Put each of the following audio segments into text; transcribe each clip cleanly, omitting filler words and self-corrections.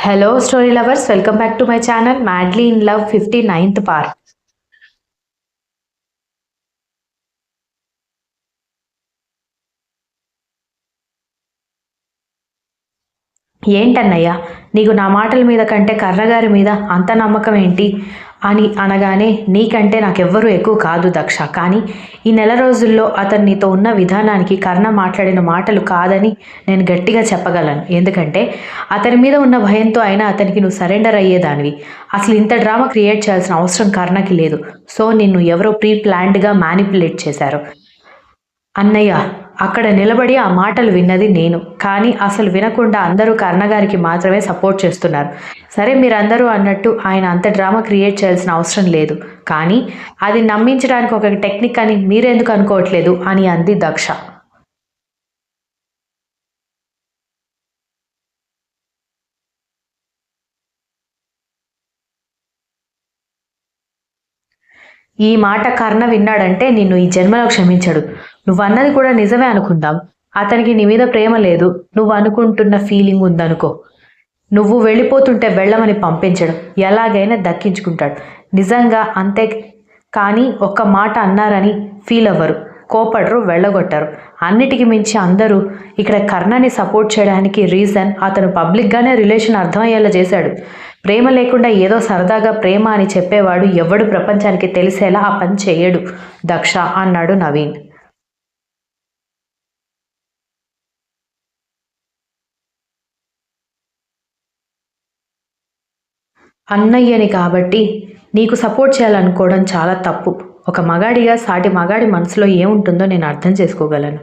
Hello, story lovers. Welcome back to my channel, Madly in Love 59th part. ఏంటన్నయ్య, నీకు నా మాటల మీద కంటే కర్ణగారి మీద అంత నమ్మకం ఏంటి అని అనగానే, నీకంటే నాకెవ్వరూ ఎక్కువ కాదు దక్ష, కానీ ఈ నెల రోజుల్లో అతను నీతో ఉన్న విధానానికి కర్ణ మాట్లాడిన మాటలు కాదని నేను గట్టిగా చెప్పగలను. ఎందుకంటే అతని మీద ఉన్న భయంతో అయినా అతనికి నువ్వు సరెండర్ అయ్యేదానివి. అసలు ఇంత డ్రామా క్రియేట్ చేయాల్సిన అవసరం కర్ణకి లేదు. సో నిన్ను ఎవరో ప్రీ ప్లాన్డ్గా మ్యానిపులేట్ చేశారు. అన్నయ్య, అక్కడ నిలబడి ఆ మాటలు విన్నది నేను. కానీ అసలు వినకుండా అందరూ కర్ణగారికి మాత్రమే సపోర్ట్ చేస్తున్నారు. సరే, మీరందరూ అన్నట్టు ఆయన అంత డ్రామా క్రియేట్ చేయాల్సిన అవసరం లేదు. కానీ అది నమ్మించడానికి ఒక టెక్నిక్ అని మీరెందుకు అనుకోవట్లేదు అని అంది దక్ష. ఈ మాట కర్ణ విన్నాడంటే నిన్ను ఈ జన్మలో క్షమించడు. నువ్వన్నది కూడా నిజమే అనుకుందాం. అతనికి నీ మీద ప్రేమ లేదు, నువ్వు అనుకుంటున్న ఫీలింగ్ ఉందనుకో. నువ్వు వెళ్ళిపోతుంటే వెళ్ళమని పంపించడం, ఎలాగైనా దక్కించుకుంటాడు. నిజంగా అంతే. కానీ ఒక్క మాట అన్నారని ఫీల్ అవ్వరు, కోపడరు, వెళ్ళగొట్టారు. అన్నిటికీ మించి అందరూ ఇక్కడ కర్ణని సపోర్ట్ చేయడానికి రీజన్ అతను పబ్లిక్గానే రిలేషన్ అర్థమయ్యేలా చేశాడు. ప్రేమ లేకుండా ఏదో సరదాగా ప్రేమ అని చెప్పేవాడు ఎవడు ప్రపంచానికి తెలిసేలా ఆ పని చేయడు దక్ష అన్నాడు నవీన్. అన్నయ్యని కాబట్టి నీకు సపోర్ట్ చేయాలనుకోవడం చాలా తప్పు. ఒక మగాడిగా సాటి మగాడి మనసులో ఏముంటుందో నేను అర్థం చేసుకోగలను.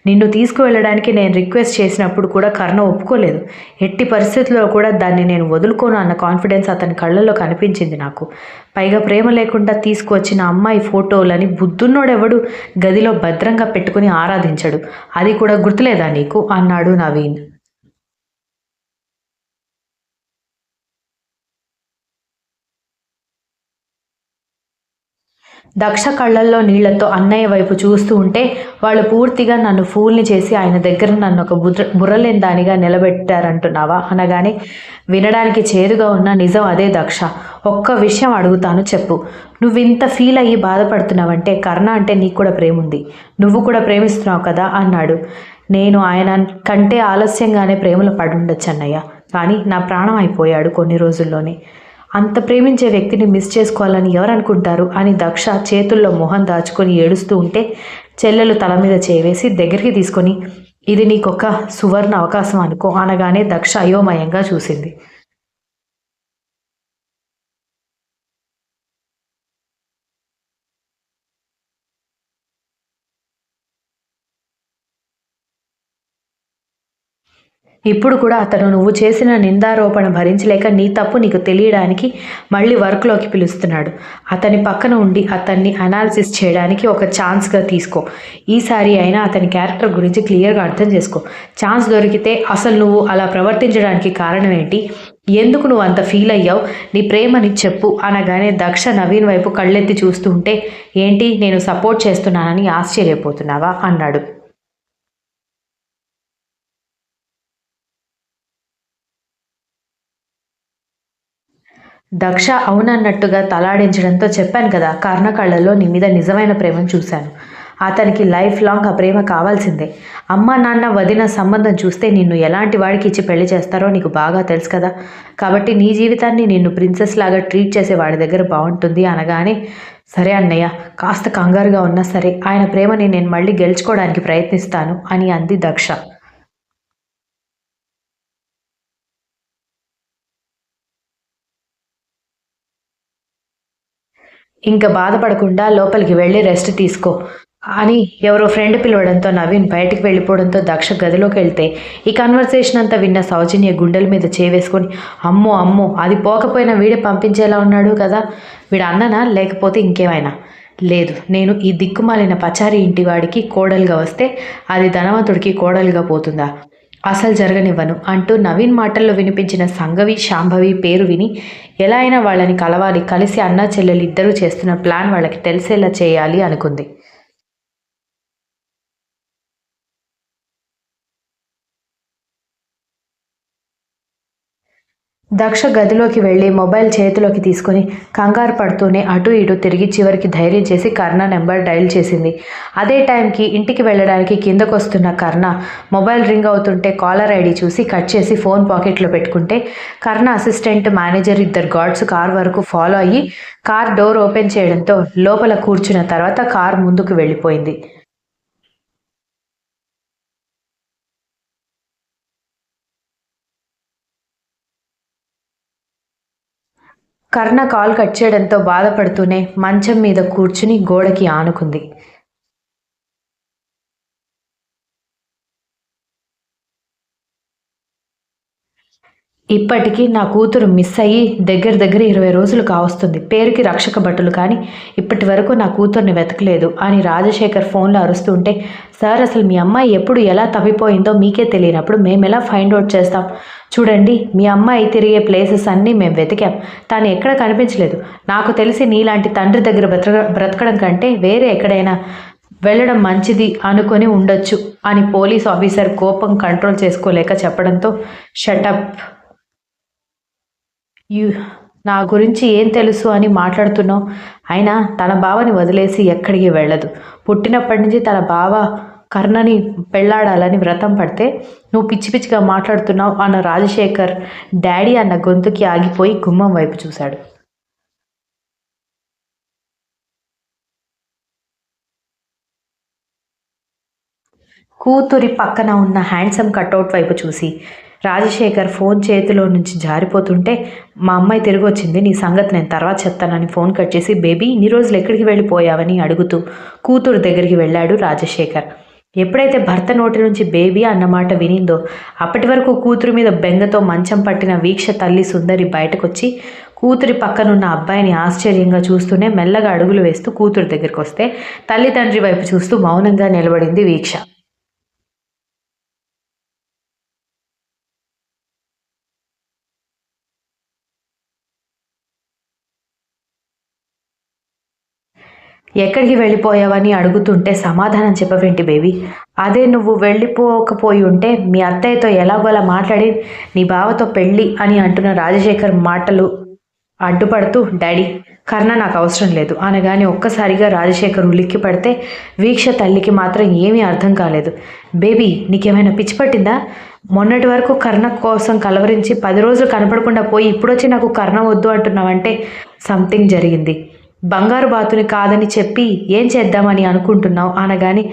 నిన్ను తీసుకువెళ్ళడానికి నేను రిక్వెస్ట్ చేసినప్పుడు కూడా కర్ణ ఒప్పుకోలేదు. ఎట్టి పరిస్థితుల్లో కూడా దాన్ని నేను వదులుకోను అన్న కాన్ఫిడెన్స్ అతని కళ్ళల్లో కనిపించింది నాకు. పైగా ప్రేమ లేకుండా తీసుకువచ్చిన అమ్మాయి ఫోటోలని బుద్ధున్నోడెవడు గదిలో భద్రంగా పెట్టుకుని ఆరాధించడు. అది కూడా గుర్తులేదా నీకు అన్నాడు నవీన్. దక్ష కళ్ళల్లో నీళ్లతో అన్నయ్య వైపు చూస్తూ ఉంటే, వాళ్ళు పూర్తిగా నన్ను ఫూల్ని చేసి ఆయన దగ్గర నన్ను ఒక బుర్రలేని దానిగా నిలబెట్టారంటున్నావా అనగానే, వినడానికి చేదుగా ఉన్న నిజం అదే దక్ష. ఒక్క విషయం అడుగుతాను, చెప్పు. నువ్వింత ఫీల్ అయ్యి బాధపడుతున్నావంటే కర్ణ అంటే నీకు కూడా ప్రేమ ఉంది. నువ్వు కూడా ప్రేమిస్తున్నావు కదా అన్నాడు. నేను ఆయన కంటే ఆలస్యంగానే ప్రేమలో పడుండొచ్చు అన్నయ్య, కానీ నా ప్రాణం అయిపోయాడు కొన్ని రోజుల్లోనే. అంత ప్రేమించే వ్యక్తిని మిస్ చేసుకోవాలని ఎవరనుకుంటారు అని దక్ష చేతుల్లో మొహం దాచుకొని ఏడుస్తూ ఉంటే, చెల్లెలు తల మీద చేవేసి దగ్గరికి తీసుకొని, ఇది నీకొక సువర్ణ అవకాశం అనుకో అనగానే దక్ష అయోమయంగా చూసింది. ఇప్పుడు కూడా అతను నువ్వు చేసిన నిందారోపణ భరించలేక నీ తప్పు నీకు తెలియడానికి మళ్ళీ వర్క్లోకి పిలుస్తున్నాడు. అతని పక్కన ఉండి అతన్ని అనాలిసిస్ చేయడానికి ఒక ఛాన్స్గా తీసుకో. ఈసారి అయినా అతని క్యారెక్టర్ గురించి క్లియర్గా అర్థం చేసుకో. ఛాన్స్ దొరికితే అసలు నువ్వు అలా ప్రవర్తించడానికి కారణం ఏంటి, ఎందుకు నువ్వు అంత ఫీల్ అయ్యావు, నీ ప్రేమని చెప్పు అనగానే దక్ష నవీన్ వైపు కళ్ళెత్తి చూస్తూ ఉంటే, ఏంటి నేను సపోర్ట్ చేస్తున్నానని ఆశ్చర్యపోతున్నావా అన్నాడు. దక్ష అవునన్నట్టుగా తలాడించడంతో, చెప్పాను కదా, కర్ణ కళ్ళల్లో నీ మీద నిజమైన ప్రేమను చూశాను. అతనికి లైఫ్ లాంగ్ ఆ ప్రేమ కావాల్సిందే. అమ్మ నాన్న వదిన సంబంధం చూస్తే నిన్ను ఎలాంటి వాడికి ఇచ్చి పెళ్లి చేస్తారో నీకు బాగా తెలుసు కదా. కాబట్టి నీ జీవితాన్ని నిన్ను ప్రిన్సెస్ లాగా ట్రీట్ చేసే వాడి దగ్గర బాగుంటుంది అనగానే, సరే అన్నయ్య, కాస్త కంగారుగా ఉన్నా సరే ఆయన ప్రేమని నేను మళ్ళీ గెలుచుకోవడానికి ప్రయత్నిస్తాను అని అంది దక్ష. ఇంక బాధపడకుండా లోపలికి వెళ్ళి రెస్ట్ తీసుకో అని ఎవరో ఫ్రెండ్ పిలవడంతో నవీన్ బయటికి వెళ్ళిపోవడంతో దక్ష గదిలోకి వెళ్తే, ఈ కన్వర్సేషన్ అంతా విన్న సౌజన్య గుండెల మీద చేవేసుకొని, అమ్మో అమ్మో, అది పోకపోయినా వీడే పంపించేలా ఉన్నాడు కదా, వీడు అన్ననా లేకపోతే ఇంకేమైనా. లేదు, నేను ఈ దిక్కుమాలిన పచారి ఇంటి వాడికి కోడలుగా వస్తే అది ధనవంతుడికి కోడలుగా పోతుందా, అసలు జరగనివ్వను అంటూ నవీన్ మాటల్లో వినిపించిన సంఘవి శాంభవి పేరు విని, ఎలా అయినా వాళ్ళని కలవాలి, కలిసి అన్నా చెల్లెలు ఇద్దరూ చేస్తున్న ప్లాన్ వాళ్ళకి తెలిసేలా చేయాలి అనుకుంది. దక్ష గదిలోకి వెళ్ళి మొబైల్ చేతిలోకి తీసుకుని కంగారు పడుతూనే అటు ఇటు తిరిగి చివరికి ధైర్యం చేసి కర్ణ నెంబర్ డయల్ చేసింది. అదే టైంకి ఇంటికి వెళ్ళడానికి కిందకొస్తున్న కర్ణ మొబైల్ రింగ్ అవుతుంటే కాలర్ ఐడి చూసి కట్ చేసి ఫోన్ పాకెట్లో పెట్టుకుంటే కర్ణ అసిస్టెంట్ మేనేజర్ ఇద్దరు గార్డ్స్ కార్ వరకు ఫాలో అయ్యి కార్ డోర్ ఓపెన్ చేయడంతో లోపల కూర్చున్న తర్వాత కార్ ముందుకు వెళ్ళిపోయింది. కర్ణ కాల్ కట్ చేయడంతో బాధపడుతూనే మంచం మీద కూర్చుని గోడకి ఆనుకుంది. ఇప్పటికీ నా కూతురు మిస్ అయ్యి దగ్గర దగ్గర 20 రోజులు కావస్తుంది. పేరుకి రక్షక భటులు కానీ ఇప్పటి వరకు నా కూతుర్ని వెతకలేదు అని రాజశేఖర్ ఫోన్లో అరుస్తుంటే, సార్ అసలు మీ అమ్మాయి ఎప్పుడు ఎలా తప్పిపోయిందో మీకే తెలియనప్పుడు మేమెలా ఫైండ్ అవుట్ చేస్తాం? చూడండి మీ అమ్మాయి తిరిగే ప్లేసెస్ అన్నీ మేము వెతికాం. తాను ఎక్కడ కనిపించలేదు. నాకు తెలిసి నీలాంటి తండ్రి దగ్గర బ్రతకడం కంటే వేరే ఎక్కడైనా వెళ్ళడం మంచిది అనుకొని ఉండొచ్చు అని పోలీస్ ఆఫీసర్ కోపం కంట్రోల్ చేసుకోలేక చెప్పడంతో షటప్ యు నా గురించి ఏం తెలుసు అని మాట్లాడుతున్నావు? అయినా తన బావని వదిలేసి ఎక్కడికి వెళ్ళదు. పుట్టినప్పటి నుంచి తన బావ కర్ణని పెళ్లాడాలని వ్రతం పడితే నువ్వు పిచ్చి పిచ్చిగా మాట్లాడుతున్నావు అన్న రాజశేఖర్ డాడీ అన్న గొంతుకి ఆగిపోయి గుమ్మం వైపు చూశాడు. కూతురి పక్కన ఉన్న హ్యాండ్సమ్ కటౌట్ వైపు చూసి రాజశేఖర్ ఫోన్ చేతిలో నుంచి జారిపోతుంటే మా అమ్మాయి తిరిగి వచ్చింది, నీ సంగతి నేను తర్వాత చెప్తానని ఫోన్ కట్ చేసి బేబీ ఇన్ని రోజులు ఎక్కడికి వెళ్ళిపోయావని అడుగుతూ కూతురు దగ్గరికి వెళ్ళాడు రాజశేఖర్. ఎప్పుడైతే భర్త నోటి నుంచి బేబీ అన్నమాట వినిందో అప్పటి వరకు కూతురు మీద బెంగతో మంచం పట్టిన వీక్ష తల్లి సుందరి బయటకొచ్చి కూతురి పక్కనున్న అబ్బాయిని ఆశ్చర్యంగా చూస్తూనే మెల్లగా అడుగులు వేస్తూ కూతురు దగ్గరికి వస్తే తల్లిదండ్రి వైపు చూస్తూ మౌనంగా నిలబడింది వీక్ష. ఎక్కడికి వెళ్ళిపోయావని అడుగుతుంటే సమాధానం చెప్పవేంటి బేబీ? అదే నువ్వు వెళ్ళిపోకపోయి ఉంటే మీ అత్తయ్యతో ఎలాగోలా మాట్లాడి నీ బావతో పెళ్ళి అని అంటున్న రాజశేఖర్ మాటలు అడ్డుపడుతూ డాడీ కర్ణ నాకు అవసరం లేదు అనగానే ఒక్కసారిగా రాజశేఖర్ ఉలిక్కి పడితే వీక్ష తల్లికి మాత్రం ఏమీ అర్థం కాలేదు. బేబీ నీకేమైనా పిచ్చి పట్టిందా? మొన్నటి వరకు కర్ణ కోసం కలవరించి 10 రోజులు కనపడకుండా పోయి ఇప్పుడొచ్చి నాకు కర్ణ వద్దు అంటున్నావంటే సంథింగ్ జరిగింది. బంగారు బాతుని కాదని చెప్పి ఏం చేద్దామని అనుకుంటున్నావు అనగాని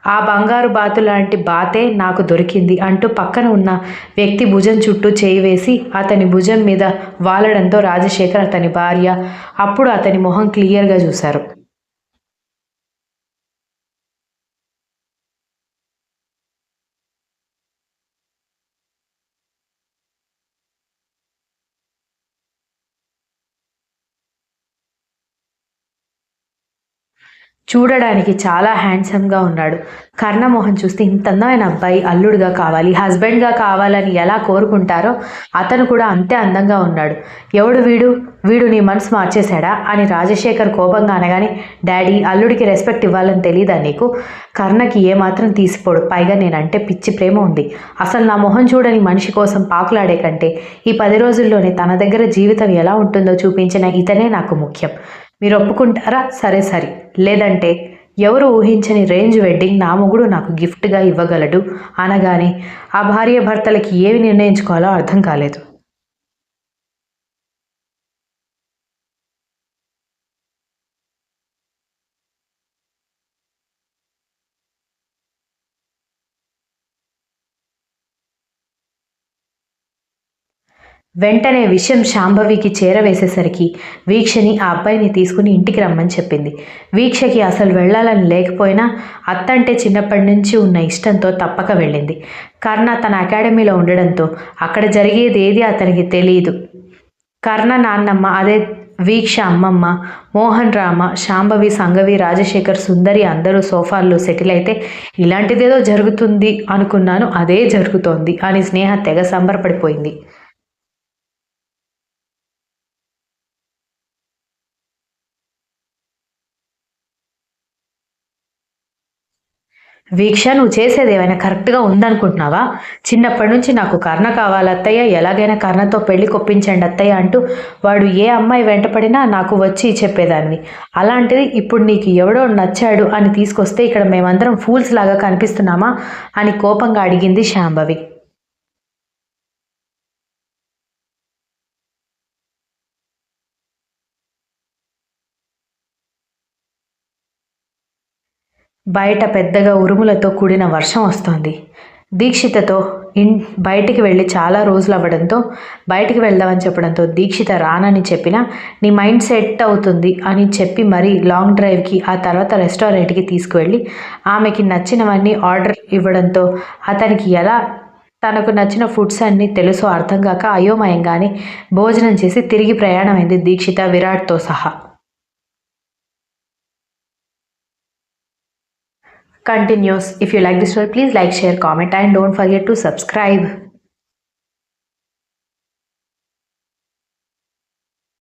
ఆ బంగారు బాతు లాంటి బాతే నాకు దొరికింది అంటూ పక్కన ఉన్న వ్యక్తి భుజం చుట్టూ చేయి వేసి అతని భుజం మీద వాలడంతో రాజశేఖర్ అతని భార్య అప్పుడు అతని మొహం క్లియర్గా చూశారు. చూడడానికి చాలా హ్యాండ్సమ్‌గా ఉన్నాడు. కర్ణమోహన్ చూస్తే ఇంత అందమైన అబ్బాయి అల్లుడుగా కావాలి, హస్బెండ్‌గా కావాలని ఎలా కోరుకుంటారో అతను కూడా అంతే అందంగా ఉన్నాడు. ఎవడు వీడు? వీడు నీ మనసు మార్చేశాడా? అని రాజశేఖర్ కోపంగా అనగానే డాడీ అల్లుడికి రెస్పెక్ట్ ఇవ్వాలని తెలీదా నీకు? కర్ణకి ఏమాత్రం తీసిపోడు. పైగా నేనంటే పిచ్చి ప్రేమ ఉంది. అసలు నా మొహం చూడని మనిషి కోసం పాకులాడే కంటే ఈ 10 రోజుల్లోనే తన దగ్గర జీవితం ఎలా ఉంటుందో చూపించిన ఇతనే నాకు ముఖ్యం. మీరు ఒప్పుకుంటారా? సరే సరి. లేదంటే ఎవరు ఊహించని రేంజ్ వెడ్డింగ్ నా మొగుడు నాకు గిఫ్ట్‌గా ఇవ్వగలడు అనగానే ఆ భార్యాభర్తలకి ఏమి నిర్ణయించుకోవాలో అర్థం కాలేదు. వెంటనే విషయం శాంభవికి చేరవేసేసరికి వీక్షని ఆ అబ్బాయిని తీసుకుని ఇంటికి రమ్మని చెప్పింది. వీక్షకి అసలు వెళ్ళాలని లేకపోయినా అత్తంటే చిన్నప్పటి నుంచి ఉన్న ఇష్టంతో తప్పక వెళ్ళింది. కర్ణ తన అకాడమీలో ఉండడంతో అక్కడ జరిగేది ఏది అతనికి తెలియదు. కర్ణ నాన్నమ్మ అదే వీక్ష అమ్మమ్మ, మోహన్ రామ, శాంభవి, సంగవి, రాజశేఖర్, సుందరి అందరూ సోఫాల్లో సెటిల్ అయితే ఇలాంటిదేదో జరుగుతుంది అనుకున్నాను, అదే జరుగుతోంది అని స్నేహ తెగ సంబరపడిపోయింది. వీక్ష, నువ్వు చేసేది ఏమైనా కరెక్ట్గా ఉందనుకుంటున్నావా? చిన్నప్పటి నుంచి నాకు కర్ణ కావాలి అత్తయ్య, ఎలాగైనా కర్ణతో పెళ్లి కొప్పించండి అత్తయ్య అంటూ వాడు ఏ అమ్మాయి వెంటపడినా నాకు వచ్చి చెప్పేదాన్ని. అలాంటిది ఇప్పుడు నీకు ఎవడో నచ్చాడు అని తీసుకొస్తే ఇక్కడ మేమందరం ఫూల్స్ లాగా కనిపిస్తున్నామా అని కోపంగా అడిగింది శాంభవి. బయట పెద్దగా ఉరుములతో కూడిన వర్షం వస్తోంది. దీక్షితతో బయటికి వెళ్ళి చాలా రోజులు అవ్వడంతో బయటికి వెళ్దామని చెప్పడంతో దీక్షిత రానని చెప్పినా నీ మైండ్ సెట్ అవుతుంది అని చెప్పి మరీ లాంగ్ డ్రైవ్కి ఆ తర్వాత రెస్టారెంట్కి తీసుకువెళ్ళి ఆమెకి నచ్చినవన్నీ ఆర్డర్ ఇవ్వడంతో అతనికి ఎలా తనకు నచ్చిన ఫుడ్స్ అన్నీ తెలుసో అర్థం కాక అయోమయంగానే భోజనం చేసి తిరిగి ప్రయాణమైంది దీక్షిత విరాట్తో సహా. Continues. If you like this story, please like, share, comment and don't forget to subscribe.